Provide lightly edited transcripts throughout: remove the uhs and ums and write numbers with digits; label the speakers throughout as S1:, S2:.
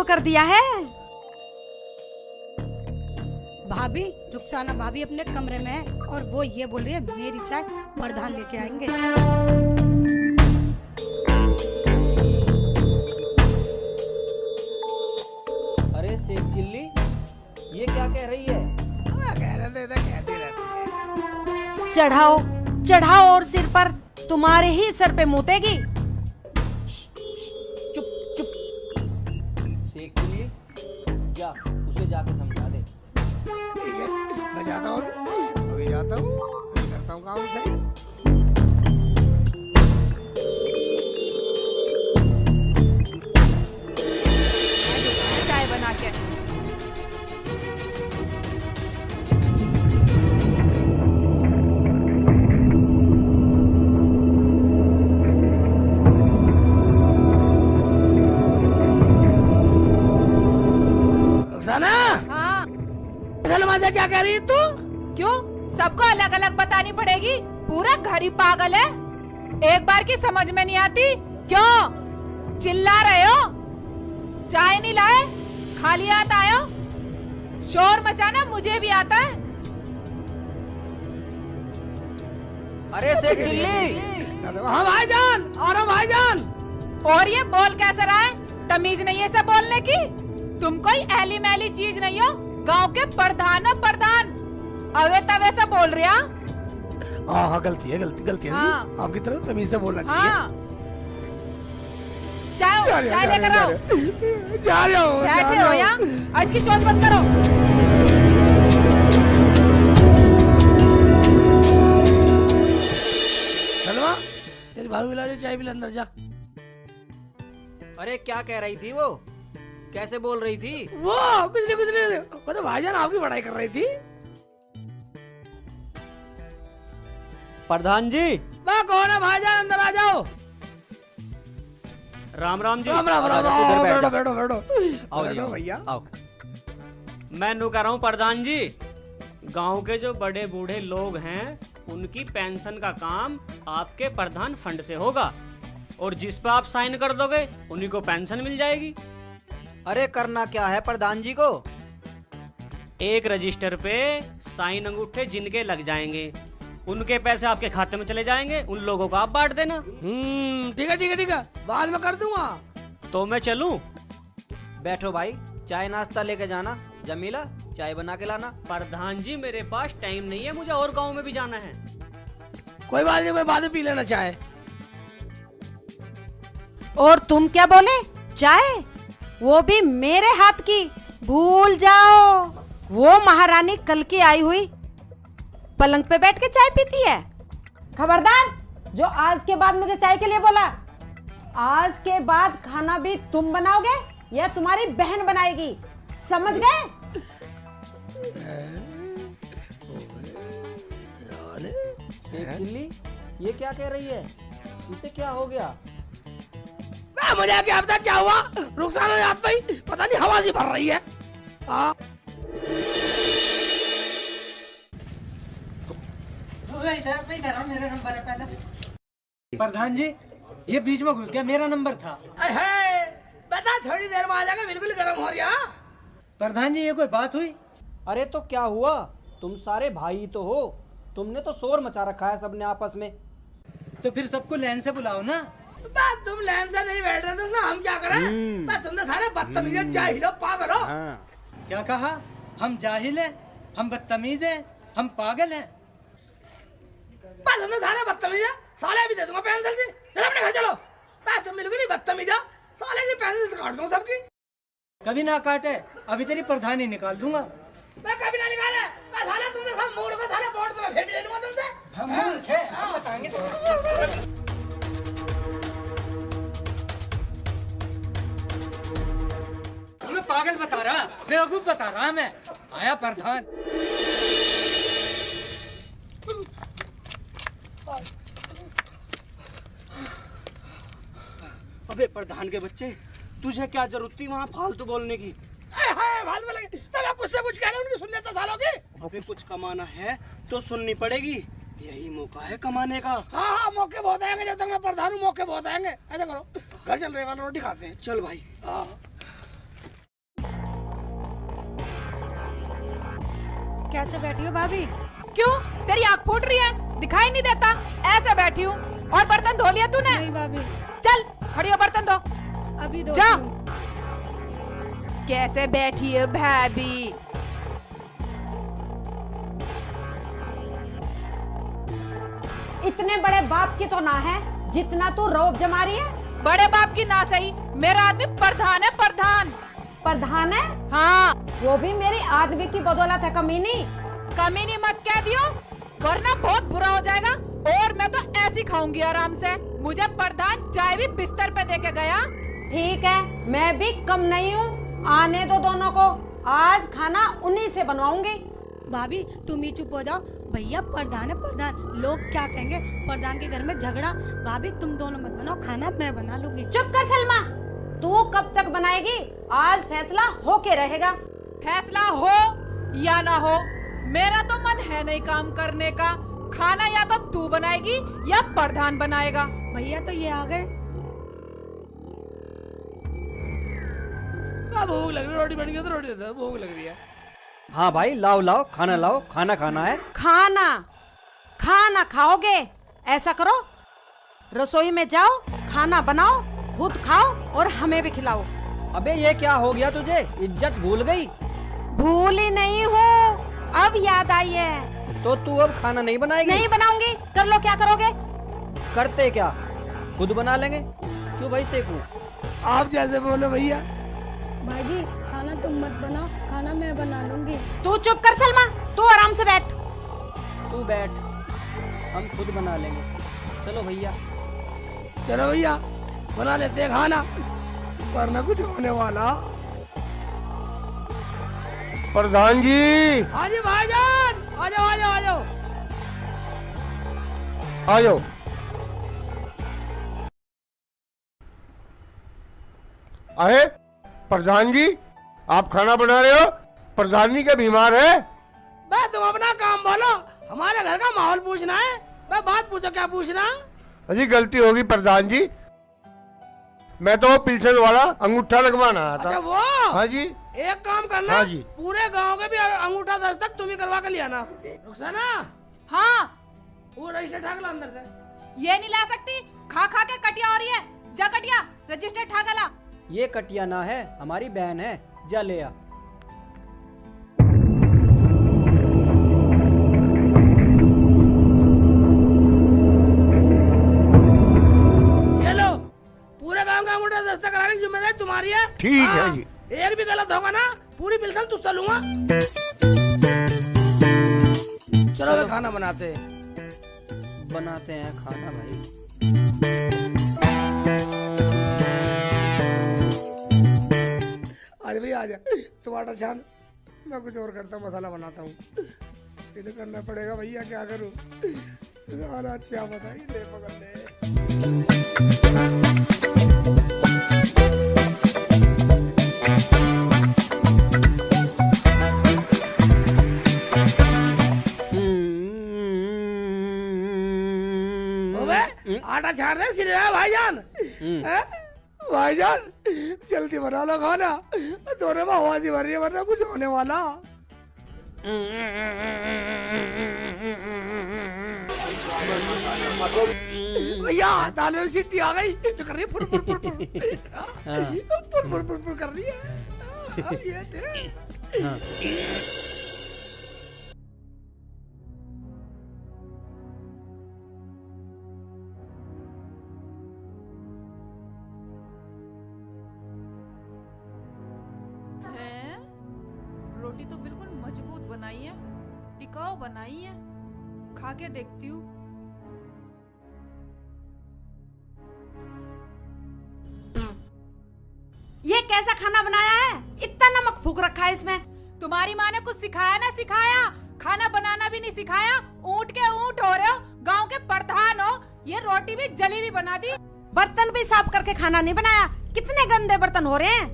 S1: शुरू कर दिया है।
S2: भाभी, रुखसाना भाभी अपने कमरे में है और वो ये बोल रही है मेरी चाय प्रधान लेके आएंगे।
S3: अरे शेख चिल्ली, ये क्या कह रही है?
S4: कहती रहती है।
S1: चढ़ाओ चढ़ाओ और सिर पर, तुम्हारे ही सर पे मुतेगी।
S3: चुप चुप। शेख चिल्ली, जा उसे जाके समझा दे।
S4: ठीक है, मैं जाता हूँ, अभी जाता हूँ, अभी करता हूँ काम सही।
S1: चाय बना के
S4: रुखसाना,
S5: हाँ,
S4: सलमा से क्या कह रही है तू?
S5: क्यों सबको अलग अलग बतानी पड़ेगी? पूरा घर ही पागल है। एक बार की समझ में नहीं आती, क्यों चिल्ला रहे हो? चाय नहीं लाए, खाली हाथ आए हो? शोर मचाना मुझे भी आता है।
S3: अरे शेख चिल्ली,
S4: हाँ भाईजान, आ रहा हूँ भाईजान।
S5: और ये बोल कैसा रहा है? तमीज नहीं है इसे बोलने की? तुम कोई ऐली मैली चीज नहीं हो, गांव के प्रधान हो प्रधान। अवे तवे से बोल रहे हो?
S4: हाँ, गलती है, गलती है।
S5: हाँ।
S4: आपकी तरफ तमीज से बोलना चाहिए।
S5: हाँ, चाय लेकर आओ।
S4: जा रहा हूँ, जा
S5: बैठे
S4: रहा
S5: हो
S4: हूँ।
S5: यहाँ, और इसकी चोंच बंद करो।
S4: सलमा, तेरी भाभी बुला रही है, चाय पिला, अंदर जा।
S3: अरे क्या कह रही थी वो? कैसे बोल रही थी?
S4: वो कुछ नहीं, वो तो भाईजान आपकी बड़ाई कर रही थी।
S3: प्रधान जी।
S4: वाह, कौन है भाईजान? अंदर आ जाओ।
S6: राम राम जी।
S4: राम राम राम
S3: इधर
S4: राम,
S3: बैठ जा।
S4: बैठो बैठो
S3: आओ जी,
S4: बैठो
S3: आओ,
S4: भैया।
S3: आओ।
S6: मैं नू कह रहा हूँ प्रधान जी, गांव के जो बड़े बूढ़े लोग हैं उनकी पेंशन का काम आपके प्रधान फंड से होगा, और जिस पर आप साइन कर दोगे उन्हीं को पेंशन मिल जाएगी।
S3: अरे करना क्या है प्रधान जी को?
S6: एक रजिस्टर पे साइन अंगूठे जिनके लग जाएंगे उनके पैसे आपके खाते में चले जाएंगे, उन लोगों को आप बांट देना।
S4: ठीक है ठीक है ठीक है, बाद में कर दूंगा।
S6: तो मैं चलूं?
S3: बैठो भाई, चाय नाश्ता लेके जाना। जमीला, चाय बना के लाना।
S6: प्रधान जी मेरे पास टाइम नहीं है, मुझे और गांव में भी जाना है।
S4: कोई बात नहीं, कोई बाद में पी लेना चाय।
S1: और तुम क्या बोले? चाय? वो भी मेरे हाथ की? भूल जाओ, वो महारानी कल की आई हुई पलंग पे बैठ के चाय पीती है। खबरदार, जो आज के बाद मुझे चाय के लिए बोला, आज के बाद खाना भी तुम बनाओगे या तुम्हारी बहन बनाएगी, समझ गए?
S3: शेख चिल्ली, ये क्या कह रही है? इसे क्या हो गया?
S4: मुझे क्या पता क्या हुआ, रुखसाना ने आता ही पता नहीं हवा सी भर रही है। हाँ।
S7: मेरा नंबर है पहले। प्रधान जी, ये बीच में घुस गया, मेरा नंबर था।
S4: बता, थोड़ी देर में आ जाएगा, बिल्कुल गर्म हो रही है।
S7: प्रधान जी, ये कोई बात हुई?
S3: अरे तो क्या हुआ? तुम सारे भाई तो हो, तुमने तो शोर मचा रखा है सबने आपस में।
S7: तो फिर सबको लाइन से बुलाओ ना।
S4: बस तुम लाइन से नहीं बैठ रहे तो उसमें हम क्या करें? बस तुम तो सारे बदतमीज हो, जाहिल हो, पागल हो।
S7: क्या कहा? हम जाहिल हैं, हम बदतमीज हैं, हम पागल हैं।
S4: बस तुम तो सारे बदतमीज है, साले भी दे दूंगा पेंसिल से। चलो अपने घर चलो। बस तुम बिल्कुल ही बदतमीज हो, साले की पेंसिल से काट दूंगा सबकी।
S7: कभी ना काटे, अभी तेरी प्रधानी निकाल दूंगा।
S4: मैं कभी ना निकाले। बस साले तुम तो सब मूर्ख हो, साले वोट तो मैं फिर भी ले लूंगा तुमसे।
S7: हम मूर्ख हैं, हम बताएंगे तुमको। मैं पागल बता रहा, बेवकूफ बता रहा मैं। आया प्रधान।
S6: अबे प्रधान के बच्चे, तुझे क्या जरूरत थी वहाँ फालतू बोलने की?
S4: फालतू बोलेंगे तब आप कुछ से कुछ कह रहे हैं, उनकी सुन लेता सालों की।
S6: अबे कुछ कमाना है तो सुननी पड़ेगी, यही मौका है कमाने का।
S4: हाँ हाँ, मौके बहुत आएंगे, जब तक मैं प्रधान हूँ मौके बहुत आएंगे। ऐसा करो, घर चल रहे वाला रोटी खाते हैं।
S6: चल भाई।
S4: हाँ।
S2: कैसे बैठी हो भाभी?
S5: क्यों, तेरी आँख फूट रही है? दिखाई नहीं देता? ऐसे बैठी हूँ। और बर्तन धो लिया तूने?
S2: नहीं भाभी,
S5: चल खड़ी हो, बर्तन धो।
S2: अभी दो।
S5: जा। कैसे बैठी है भाभी?
S1: इतने बड़े बाप की तो ना है जितना तू रौब जमा रही है।
S5: बड़े बाप की ना सही, मेरा आदमी प्रधान है, प्रधान।
S1: प्रधान है
S5: हाँ,
S1: वो भी मेरी आदमी की बदौलत है कमीनी।
S5: कमीनी मत कह दियो, वरना बहुत बुरा हो जाएगा। और मैं तो ऐसी खाऊंगी आराम से। मुझे प्रधान चाय भी बिस्तर पे देके गया।
S1: ठीक है, मैं भी कम नहीं हूँ। आने दो दोनों को, आज खाना उन्हीं से बनवाऊंगी।
S2: भाभी तुम ही चुप हो जाओ। भैया प्रधान है प्रधान, लोग क्या कहेंगे? प्रधान के घर में झगड़ा। भाभी तुम दोनों मत बनाओ खाना, मैं बना लूंगी।
S1: चुप कर सलमा, तू कब तक बनाएगी? आज फैसला होके रहेगा।
S5: फैसला हो या ना हो, मेरा तो मन है नहीं काम करने का। खाना या तो तू बनाएगी या प्रधान बनाएगा।
S2: भैया तो ये आ गए।
S4: भूख लग रही है, रोटी बन गई तो रोटी देता, भूख लग रही है।
S3: हाँ भाई, लाओ लाओ, खाना लाओ, खाना खाना है।
S1: खाना खाना खाओगे? ऐसा करो, रसोई में जाओ, खाना बनाओ, खुद खाओ और हमें भी खिलाओ।
S3: अबे ये क्या हो गया तुझे? इज्जत भूल गई?
S1: भूली नहीं हूँ, अब याद आई है।
S3: तो तू अब खाना नहीं बनाएगी?
S1: नहीं बनाऊंगी। कर लो, क्या करोगे?
S3: करते क्या, खुद बना लेंगे। क्यों भाई सेकू?
S4: आप जैसे बोलो भैया।
S2: भाई जी खाना तुम मत बनाओ, खाना मैं बना लूंगी।
S1: तू चुप कर सलमा, तू आराम से बैठ।
S3: तू बैठ, हम खुद बना लेंगे। चलो भैया।
S4: चलो भैया, बना लेते हैं खाना, वरना कुछ होने वाला।
S8: प्रधान जी,
S4: हाँ जी भाईजान, आ जाओ आ जाओ आ जाओ।
S8: आ जाओ। अरे प्रधान जी, आप खाना बना रहे हो? प्रधान जी क्या बीमार है?
S4: मैं तुम अपना काम बोलो, हमारे घर का माहौल पूछना है। मैं बात पूछो, क्या पूछना?
S8: अजी गलती होगी प्रधान जी, मैं तो वो पिल्सन वाला अंगूठा लगवाना आया
S4: अच्छा
S8: था।
S4: वो?
S8: हाँ जी।
S4: एक काम करना,
S8: हाँ जी।
S4: पूरे गांव के भी अंगूठा दस्तक तुम ही करवा कर लिया ना। रुखसाना,
S5: हाँ,
S4: वो रजिस्टर ठाक ला अंदर से।
S5: ये नहीं ला सकती, खा खा के कटिया हो रही है। जा कटिया, रजिस्टर ठाका ला।
S3: ये कटिया ना है, हमारी बहन है, जा ले आ।
S4: ये लो, पूरे गांव का अंगूठा दस्तक कराने की जिम्मेदारी तुम्हारी है।
S8: ठीक है
S4: हाँ,
S8: जी।
S4: एक भी गलत होगा ना, पूरी पिल्सन तुझसे लूंगा। चलो वे खाना बनाते हैं।
S3: बनाते हैं खाना भाई।
S4: अरे भैया आ जा, टमाटर छान, मैं कुछ और करता हूँ, मसाला बनाता हूँ। ये तो करना पड़ेगा भैया, क्या करूँ? खाना अच्छा बताइए, ले पकड़ ले। आटा छान रहे सिरे भाईजान। हैं? भाईजान जल्दी बना लो खाना, दोनों में आवाज ही भर रही है, वरना कुछ होने वाला। भैया दाल में सीटी आ गई, जो कर रही है फुर फुर फुर फुर फुर फुर फुर फुर कर रही है। ये थे।
S5: हैं? रोटी तो बिल्कुल मजबूत बनाई है, टिकाऊ बनाई है। खा के देखती हूँ।
S1: ये कैसा खाना बनाया है? इतना नमक फूक रखा है इसमें।
S5: तुम्हारी माँ ने कुछ सिखाया ना सिखाया? खाना बनाना भी नहीं सिखाया। ऊँट के ऊँट हो रहे हो, गांव के प्रधान हो। ये रोटी भी जली हुई बना दी।
S1: बर्तन भी साफ करके खाना नहीं बनाया। कितने गंदे बर्तन हो रहे हैं।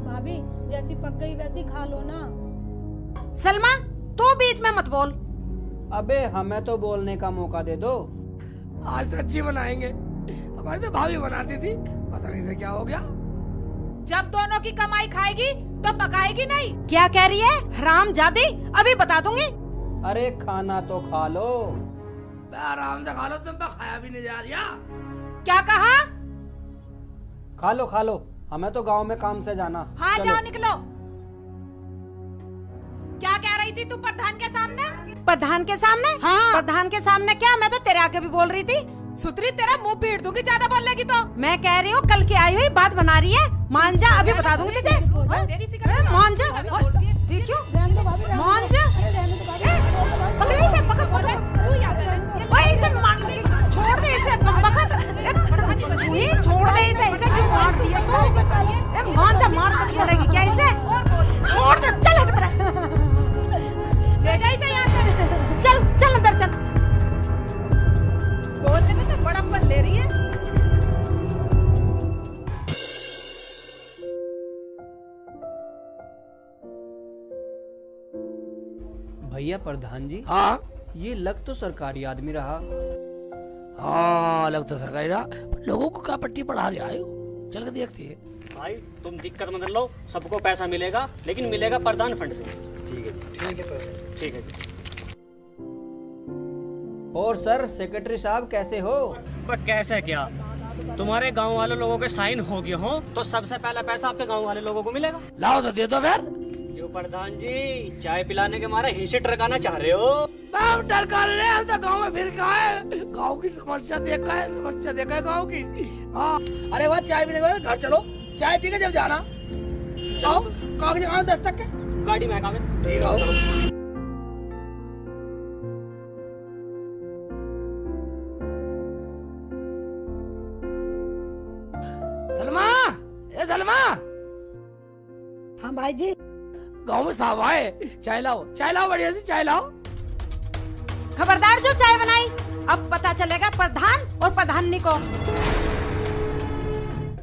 S2: भाभी जैसी पक गई वैसी खा लो ना।
S1: सलमा तू बीच में मत बोल।
S3: अबे हमें तो बोलने का मौका दे दो।
S4: आज सच्ची बनाएंगे, हमारी तो भाभी बनाती थी, पता नहीं से क्या हो गया।
S5: जब दोनों की कमाई खाएगी तो पकाएगी नहीं।
S1: क्या कह रही है हराम जादी? अभी बता दूंगी।
S3: अरे खाना तो खा लो।
S4: आराम से खा लो, तुम पे खाया भी नहीं जा रहा।
S5: क्या कहा?
S3: खा लो, हमें तो गांव में काम से जाना।
S5: हाँ
S3: चलो।
S5: जाओ निकलो। क्या कह रही थी तू प्रधान के सामने?
S1: प्रधान के सामने?
S5: हाँ।
S1: प्रधान के सामने क्या? मैं तो तेरे आके भी बोल रही थी।
S5: सुतरी तेरा मुंह पीट दूंगी ज्यादा बोलेगी तो।
S1: मैं कह रही हूँ कल की आई हुई बात बना रही है। मान जा, अभी बता दूंगी तुझे।
S5: तेरी सी
S1: अरे मान जा। देखियो मान जा। पकड़ इसे, पकड़ पकड़।
S5: तू याद है
S1: ओए इसे मान ले। छोड़ दे इसे, पकड़। ये छोड़ दे इसे, इसे क्यों मार दिया तू? ए मान जा, मार कर छोड़ेगी क्या इसे? छोड़ दे, चल हट पड़ा।
S5: ले जा इसे यहाँ से।
S1: चल अंदर चल।
S5: बोलने में तो बड़प्पन ले रही है।
S3: भैया प्रधान जी,
S4: हाँ
S3: ये लग तो सरकारी आदमी रहा।
S4: हाँ, अलग तो सरकारी रहा, पर लोगों को क्या पट्टी पढ़ा रहा है? चल के देखते हैं।
S6: भाई तुम दिक्कत मत लो, सबको पैसा मिलेगा, लेकिन मिलेगा प्रधान फंड से। ठीक है जी।
S3: और सर सेक्रेटरी साहब कैसे हो?
S6: पर कैसे क्या, तुम्हारे गांव वाले लोगों के साइन हो गए हो तो सबसे पहला पैसा आपके गांव वाले लोगों को मिलेगा।
S4: लाओ तो दे दो फिर।
S6: क्यों प्रधान जी, चाय पिलाने के मारे हिस्से टरकाना चाह रहे हो?
S4: हम डर कर रहे हैं, हम तो गाँव में फिर कहा है, गाँव की समस्या देखा है, गाँव की। हाँ, अरे वह चाय पीने के बाद घर चलो, चाय पी के जब जाना। आओ, कागज कहाँ 10 तक के?
S6: गाड़ी में कागज।
S4: ठीक है। सलमा,
S2: हाँ भाई जी।
S4: गाँव में साहब आए, चाय लाओ बढ़िया सी चाय लाओ।
S1: खबरदार जो चाय बनाई, अब पता चलेगा प्रधान और प्रधानी को।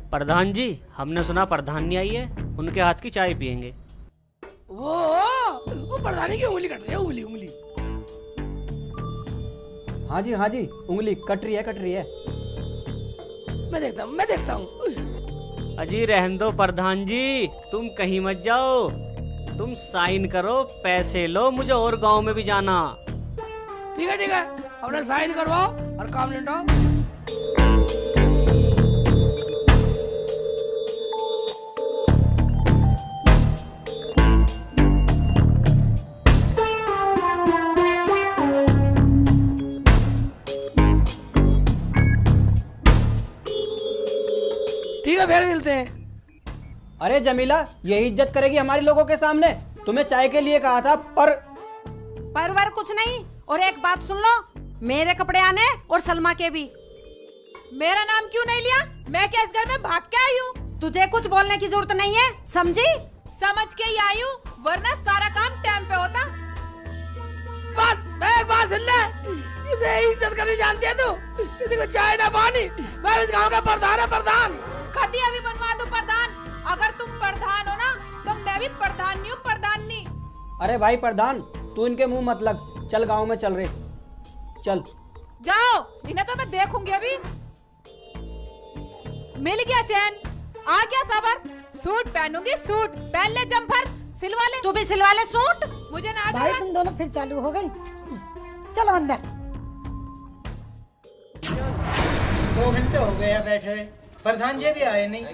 S6: प्रधान जी, हमने सुना प्रधानी आई है, उनके हाथ की चाय पियेंगे।
S4: वो प्रधानी की उंगली कट रही है, उंगली।
S3: हाँ जी, उंगली कट रही है।
S4: मैं देखता हूँ।
S6: अजी रहने दो प्रधान जी, तुम कहीं मत जाओ, तुम साइन करो, पैसे लो, मुझे और गांव में भी जाना।
S4: ठीक है, अपना साइन करवाओ और काम निपटाओ। ठीक है, फिर मिलते हैं।
S3: अरे जमीला, यही इज्जत करेगी हमारे लोगों के सामने? तुम्हें चाय के लिए कहा था,
S1: परवर कुछ नहीं। और एक बात सुन लो, मेरे कपड़े आने और सलमा के भी।
S5: मेरा नाम क्यों नहीं लिया? मैं क्या इस घर में भाग के आई हूँ?
S1: तुझे कुछ बोलने की जरूरत नहीं है, समझी?
S5: समझ के ही आई हूँ, वरना सारा काम टाइम पे होता।
S4: बस एक बात सुन ले, इसे इज्जत करनी जानती है तू? किसी को चाय ना पानी, मैं इस गांव का प्रधान है, प्रधान।
S5: कभी अभी बनवा दो प्रधान। अगर तुम प्रधान हो ना, तो मैं भी प्रधान नहीं हूँ, प्रधान नहीं।
S3: अरे भाई प्रधान, तू इनके मुंह मत लग, चल गांव में चल रहे, चल।
S5: जाओ, इन्हें तो मैं देखूंगी अभी। मिल गया चैन, आ गया सबर। सूट पहनूंगी, सूट पहन ले, जम्पर सिलवा ले।
S1: तू भी सिलवा ले सूट।
S5: मुझे ना
S2: भाई तुम दोनों फिर चालू हो गई। चलो अंदर।
S7: 2 घंटे हो गए बैठे हुए, प्रधान जी भी आए नहीं।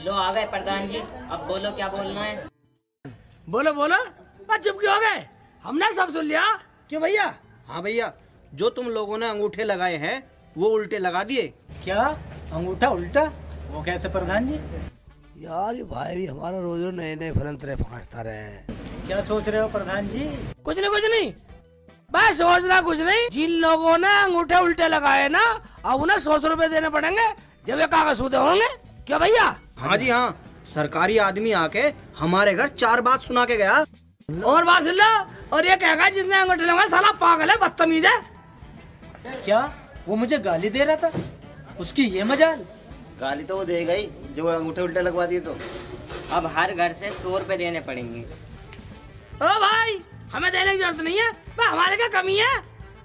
S9: लो आ गए प्रधान जी, अब बोलो क्या बोलना है।
S4: बोलो बस चुप क्यों हो गए? हमने सब सुन लिया। क्यों भैया?
S3: हाँ भैया, जो तुम लोगों ने अंगूठे लगाए हैं वो उल्टे लगा दिए।
S7: क्या अंगूठा उल्टा? वो कैसे प्रधान जी?
S4: यार ये भाई भी हमारा रोज नए फलंतरे फंसता रहे।
S7: क्या सोच रहे हो प्रधान जी?
S4: कुछ नहीं, बस सोचना कुछ नहीं। जिन लोगों ने अंगूठे उल्टे लगाए ना, अब उन्हें 100 रुपए देने पड़ेंगे जब ये कागज सूदे होंगे। क्या भैया?
S3: हाँ जी हाँ, सरकारी आदमी आके हमारे घर 4 बात सुना के गया।
S4: और बात सुन लो, और ये कहेगा जिसने अंगूठे लगाए साला पागल है, बदतमीज है।
S7: क्या वो मुझे गाली दे रहा था? उसकी ये मजाल।
S10: गाली तो वो देगा ही जो अंगूठे उल्टे लगवा दिए तो।
S9: अब हर घर से 100 रुपए देने पड़ेंगे।
S4: ओ भाई, हमें देने की जरूरत नहीं है, हमारे क्या कमी है?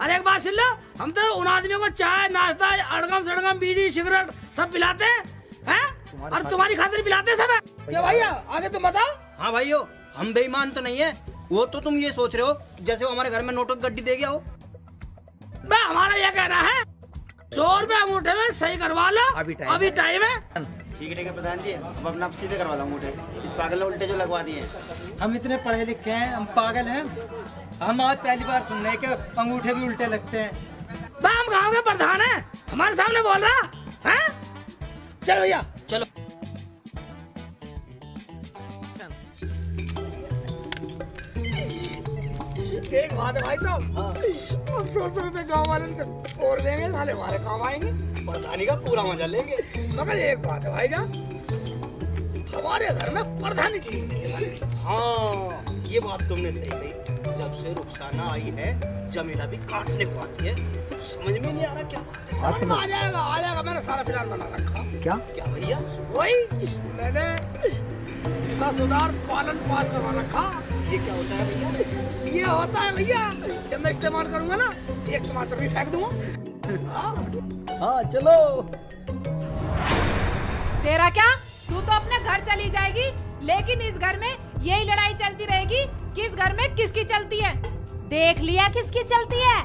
S4: अरे एक बात सुन लो, हम तो उन आदमियों को चाय नाश्ता अड़गम सड़गम बीड़ी सिगरेट सब पिलाते हैं, और तुम्हारी खातिर पिलाते हैं सब। क्या भैया आगे तुम बताओ।
S3: हाँ भाइयों, हम बेईमान तो नहीं है। वो तो तुम ये सोच रहे हो जैसे वो हमारे घर में नोटों की गड्डी दे गया हो।
S4: बे हमारा ये कहना है 100 रुपए अंगूठे में सही करवा लो, अभी टाइम है।
S10: ठीक है प्रधान जी, अब अपना आप सीधे करवा लो अंगूठे। इस पागल ने उल्टे जो लगवा दिए हैं।
S7: हम इतने पढ़े लिखे हैं, हम पागल हैं? हम आज पहली बार सुन रहे हैं कि अंगूठे भी उल्टे लगते हैं।
S4: बे हम गाँव के प्रधान है, हमारे सामने बोल रहा है। चल भैया
S3: चलो।
S4: एक बात है भाई साहब, अब 100 रुपए गाँव वाले से और देंगे, साले हमारे काम आएंगे,
S3: प्रधानी का पूरा मजा लेंगे।
S4: मगर एक बात है भाईजान, हमारे घर में प्रधानी चीज नहीं है।
S3: हाँ, ये बात तुमने सही कही। जब से रुखसाना आई है, जमीला भी काटने को आती है। कुछ समझ में नहीं आ रहा क्या बात है।
S4: समझ में आ जाएगा। मैंने सारा प्लान बना रखा।
S7: क्या?
S3: क्या भैया?
S4: वही मैंने दिशा सुधार पालन पास करवा रखा।
S3: ये क्या होता है भैया?
S4: ये होता है भैया, जब मैं इस्तेमाल करूंगा ना, एक टमाटर भी फेंक दूंगा।
S3: हाँ चलो।
S5: तेरा क्या, तू तो अपने घर चली जाएगी, लेकिन इस घर में यही लड़ाई चलती रहेगी, किस घर में किसकी चलती है।
S1: देख लिया किसकी चलती है।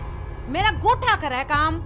S1: मेरा गोठा कर है काम।